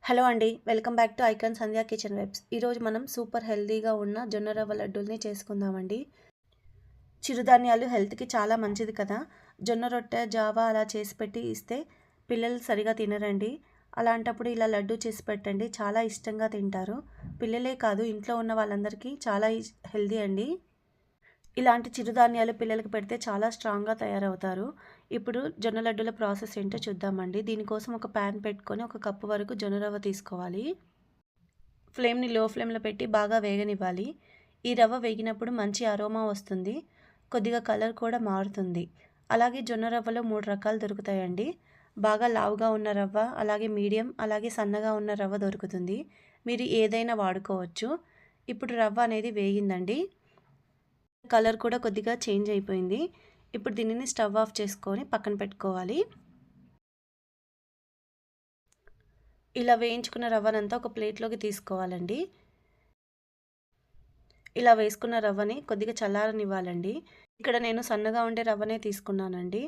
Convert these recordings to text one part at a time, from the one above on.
Hello అండి. Welcome back to icon Sandhya kitchen webs. ఈరోజు మనం సూపర్ హెల్తీగా ఉన్న జొన్న రవ్వ లడ్డూల్ని చేసుకుందామండి. చిరుధాన్యాలు హెల్త్‌కి చాలా మంచిది కదా! జొన్న రొట్టె, జావా అలా చేసి పెట్టి ఇస్తే పిల్లలు సరిగా తినరండి. అలాంటప్పుడు ఇలా లడ్డూ చేసి పెట్టండి. చాలా ఇష్టంగా తింటారు. పిల్లలే కాదు, ఇంట్లో ఉన్న వాళ్ళందరికీ చాలా హెల్తీ అండి. ఇలాంటి చిరుధాన్యాలు పిల్లలకి పెడితే చాలా స్ట్రాంగ్‌గా తయారవుతారు. ఇప్పుడు జొన్న లడ్డూల ప్రాసెస్ ఏంటో చూద్దామండి. దీనికోసం ఒక పాన్ పెట్టుకొని ఒక కప్పు వరకు జొన్న రవ్వ తీసుకోవాలి. ఫ్లేమ్‌ని లో ఫ్లేమ్‌లో పెట్టి బాగా వేగనివ్వాలి. ఈ రవ్వ వేగినప్పుడు మంచి అరోమా వస్తుంది. కొద్దిగా కలర్ కూడా మారుతుంది. అలాగే జొన్న రవ్వలో 3 రకాలు దొరుకుతాయండి. బాగా లావుగా ఉన్న రవ్వ, అలాగే మీడియం, అలాగే సన్నగా ఉన్న రవ్వ దొరుకుతుంది. మీరు ఏదైనా వాడుకోవచ్చు. ఇప్పుడు రవ్వ అనేది వేగిందండి. కలర్ కూడా కొద్దిగా చేంజ్ అయిపోయింది. ఇప్పుడు దీనిని స్టవ్ ఆఫ్ చేసుకొని పక్కన పెట్టుకోవాలి. ఇలా వేయించుకున్న రవ్వనంతా ఒక ప్లేట్లోకి తీసుకోవాలండి. ఇలా వేసుకున్న రవ్వని కొద్దిగా చల్లారనివ్వాలండి. ఇక్కడ నేను సన్నగా ఉండే రవ్వనే తీసుకున్నానండి.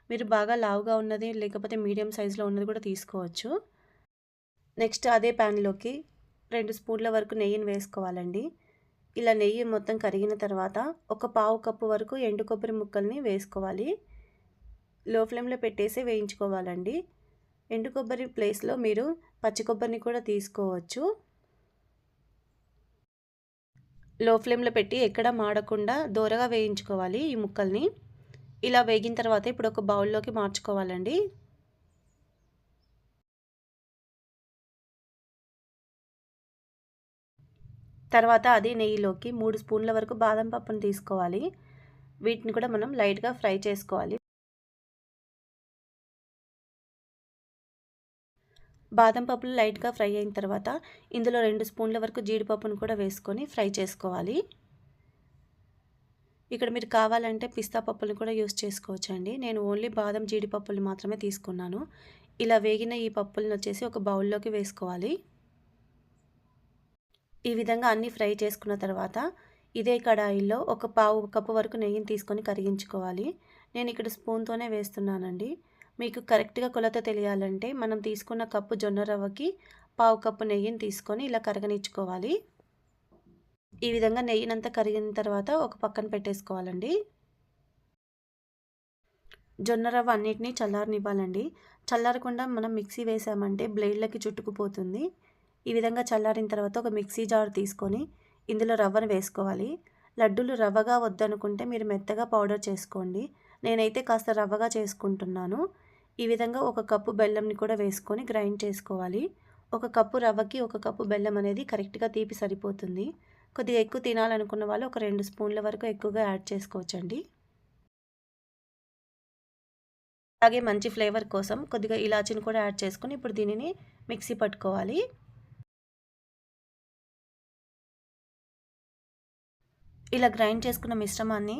మీరు బాగా లావుగా ఉన్నది లేకపోతే మీడియం సైజులో ఉన్నది కూడా తీసుకోవచ్చు. నెక్స్ట్ అదే ప్యాన్లోకి 2 స్పూన్ల వరకు నెయ్యిని వేసుకోవాలండి. ఇలా నెయ్యి మొత్తం కరిగిన తర్వాత ఒక పావు కప్పు వరకు ఎండు కొబ్బరి ముక్కల్ని వేసుకోవాలి. లో ఫ్లేమ్లో పెట్టేసి వేయించుకోవాలండి. ఎండు కొబ్బరి ప్లేస్లో మీరు పచ్చి కొబ్బరిని కూడా తీసుకోవచ్చు. లో ఫ్లేమ్లో పెట్టి ఎక్కడ మాడకుండా దోరగా వేయించుకోవాలి ఈ ముక్కల్ని. ఇలా వేగిన తర్వాత ఇప్పుడు ఒక బౌల్లోకి మార్చుకోవాలండి. తర్వాత అదే నెయ్యిలోకి 3 స్పూన్ల వరకు బాదం పప్పును తీసుకోవాలి. వీటిని కూడా మనం లైట్గా ఫ్రై చేసుకోవాలి. బాదం పప్పులు లైట్గా ఫ్రై అయిన తర్వాత ఇందులో 2 స్పూన్ల వరకు జీడిపప్పును కూడా వేసుకొని ఫ్రై చేసుకోవాలి. ఇక్కడ మీరు కావాలంటే పిస్తా పప్పులు కూడా యూస్ చేసుకోవచ్చండి. నేను ఓన్లీ బాదం జీడిపప్పులు మాత్రమే తీసుకున్నాను. ఇలా వేగిన ఈ పప్పులను వచ్చేసి ఒక బౌల్లోకి వేసుకోవాలి. ఈ విధంగా అన్నీ ఫ్రై చేసుకున్న తర్వాత ఇదే కడాయిలో ఒక పావు కప్పు వరకు నెయ్యిని తీసుకొని కరిగించుకోవాలి. నేను ఇక్కడ స్పూన్తోనే వేస్తున్నానండి. మీకు కరెక్ట్గా కొలత తెలియాలంటే మనం తీసుకున్న కప్పు జొన్న రవ్వకి పావు కప్పు నెయ్యిని తీసుకొని ఇలా కరగనిచ్చుకోవాలి. ఈ విధంగా నెయ్యినంతా కరిగిన తర్వాత ఒక పక్కన పెట్టేసుకోవాలండి. జొన్న రవ్వ అన్నిటినీ చల్లారనివ్వాలండి. చల్లారకుండా మనం మిక్సీ వేసామంటే బ్లేడ్లకి చుట్టుకుపోతుంది. ఈ విధంగా చల్లారిన తర్వాత ఒక మిక్సీ జార్ తీసుకొని ఇందులో రవ్వను వేసుకోవాలి. లడ్డూలు రవ్వగా వద్దనుకుంటే మీరు మెత్తగా పౌడర్ చేసుకోండి. నేనైతే కాస్త రవ్వగా చేసుకుంటున్నాను. ఈ విధంగా ఒక కప్పు బెల్లంని కూడా వేసుకొని గ్రైండ్ చేసుకోవాలి. ఒక కప్పు రవ్వకి ఒక కప్పు బెల్లం అనేది కరెక్ట్గా తీపి సరిపోతుంది. కొద్దిగా ఎక్కువ తినాలనుకున్న వాళ్ళు ఒక 2 స్పూన్ల వరకు ఎక్కువగా యాడ్ చేసుకోవచ్చండి. అలాగే మంచి ఫ్లేవర్ కోసం కొద్దిగా ఇలాచీని కూడా యాడ్ చేసుకొని ఇప్పుడు దీనిని మిక్సీ పట్టుకోవాలి. ఇలా గ్రైండ్ చేసుకున్న మిశ్రమాన్ని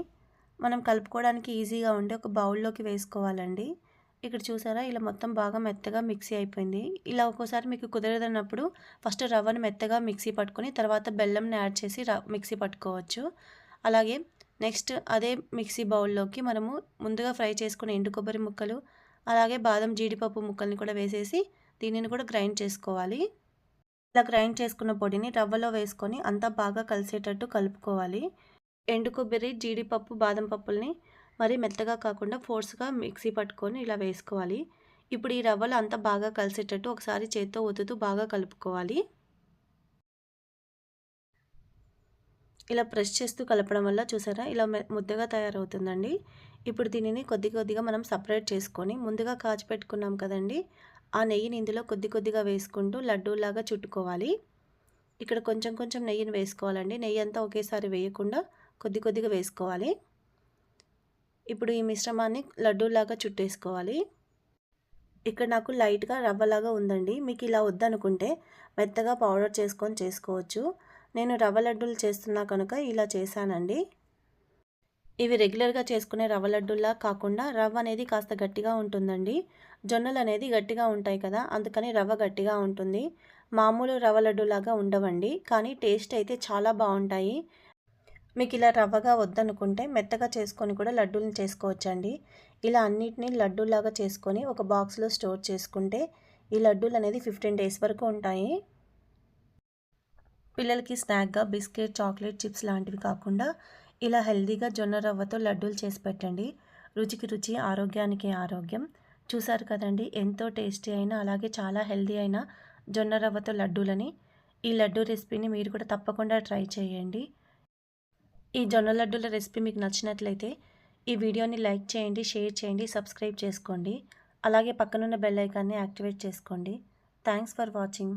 మనం కలుపుకోవడానికి ఈజీగా ఉండే ఒక బౌల్లోకి వేసుకోవాలండి. ఇక్కడ చూసారా, ఇలా మొత్తం బాగా మెత్తగా మిక్సీ అయిపోయింది. ఇలా ఒక్కోసారి మీకు కుదరదన్నప్పుడు ఫస్ట్ రవ్వను మెత్తగా మిక్సీ పట్టుకొని తర్వాత బెల్లంని యాడ్ చేసి మిక్సీ పట్టుకోవచ్చు. అలాగే నెక్స్ట్ అదే మిక్సీ బౌల్లోకి మనము ముందుగా ఫ్రై చేసుకున్న ఎండు కొబ్బరి ముక్కలు, అలాగే బాదం జీడిపప్పు ముక్కల్ని కూడా వేసేసి దీనిని కూడా గ్రైండ్ చేసుకోవాలి. ఇలా గ్రైండ్ చేసుకున్న పొడిని రవ్వలో వేసుకొని అంతా బాగా కలిసేటట్టు కలుపుకోవాలి. ఎండు కొబ్బరి, జీడిపప్పు, బాదం పప్పుల్ని మరీ మెత్తగా కాకుండా ఫోర్స్గా మిక్సీ పట్టుకొని ఇలా వేసుకోవాలి. ఇప్పుడు ఈ రవ్వలు అంతా బాగా కలిసేటట్టు ఒకసారి చేత్తో ఒత్తుతూ బాగా కలుపుకోవాలి. ఇలా ప్రెస్ చేస్తూ కలపడం వల్ల చూసారా, ఇలా ముద్దగా తయారవుతుందండి. ఇప్పుడు దీనిని కొద్ది కొద్దిగా మనం సపరేట్ చేసుకొని ముందుగా కాచిపెట్టుకున్నాం కదండి, ఆ నెయ్యిని ఇందులో కొద్ది కొద్దిగా వేసుకుంటూ లడ్డూలాగా చుట్టుకోవాలి. ఇక్కడ కొంచెం కొంచెం నెయ్యిని వేసుకోవాలండి. నెయ్యి అంతా ఒకేసారి వేయకుండా కొద్ది కొద్దిగా వేసుకోవాలి. ఇప్పుడు ఈ మిశ్రమాన్ని లడ్డూలాగా చుట్టేసుకోవాలి. ఇక్కడ నాకు లైట్గా రవ్వలాగా ఉందండి. మీకు ఇలా వద్దనుకుంటే మెత్తగా పౌడర్ చేసుకొని చేసుకోవచ్చు. నేను రవ్వ లడ్డూలు చేస్తున్నా కనుక ఇలా చేశానండి. ఇవి రెగ్యులర్గా చేసుకునే రవ్వ లడ్డూల్లా కాకుండా రవ్వ అనేది కాస్త గట్టిగా ఉంటుందండి. జొన్నలు అనేది గట్టిగా ఉంటాయి కదా, అందుకని రవ్వ గట్టిగా ఉంటుంది. మామూలు రవ్వ లడ్డూలాగా ఉండవండి, కానీ టేస్ట్ అయితే చాలా బాగుంటాయి. మీకు ఇలా రవ్వగా వద్దనుకుంటే మెత్తగా చేసుకొని కూడా లడ్డూలను చేసుకోవచ్చండి. ఇలా అన్నిటినీ లడ్డూలాగా చేసుకొని ఒక బాక్స్లో స్టోర్ చేసుకుంటే ఈ లడ్డూలు అనేది 15 డేస్ వరకు ఉంటాయి. పిల్లలకి స్నాక్‌గా బిస్కెట్, చాక్లెట్, చిప్స్ లాంటివి కాకుండా ఇలా హెల్తీగా జొన్న రవ్వతో లడ్డూలు చేసి పెట్టండి. రుచికి రుచి, ఆరోగ్యానికి ఆరోగ్యం. చూసారు కదండీ! ఎంతో టేస్టీ అయిన అలాగే చాలా హెల్తీ అయిన జొన్న రవ్వతో లడ్డూలని. ఈ లడ్డూ రెసిపీని మీరు కూడా తప్పకుండా ట్రై చేయండి. ఈ జొన్న లడ్డూల రెసిపీ మీకు నచ్చినట్లయితే ఈ వీడియోని లైక్ చేయండి, షేర్ చేయండి, సబ్స్క్రైబ్ చేసుకోండి. అలాగే పక్కనున్న బెల్ ఐకాన్‌ని యాక్టివేట్ చేసుకోండి. Thanks for watching.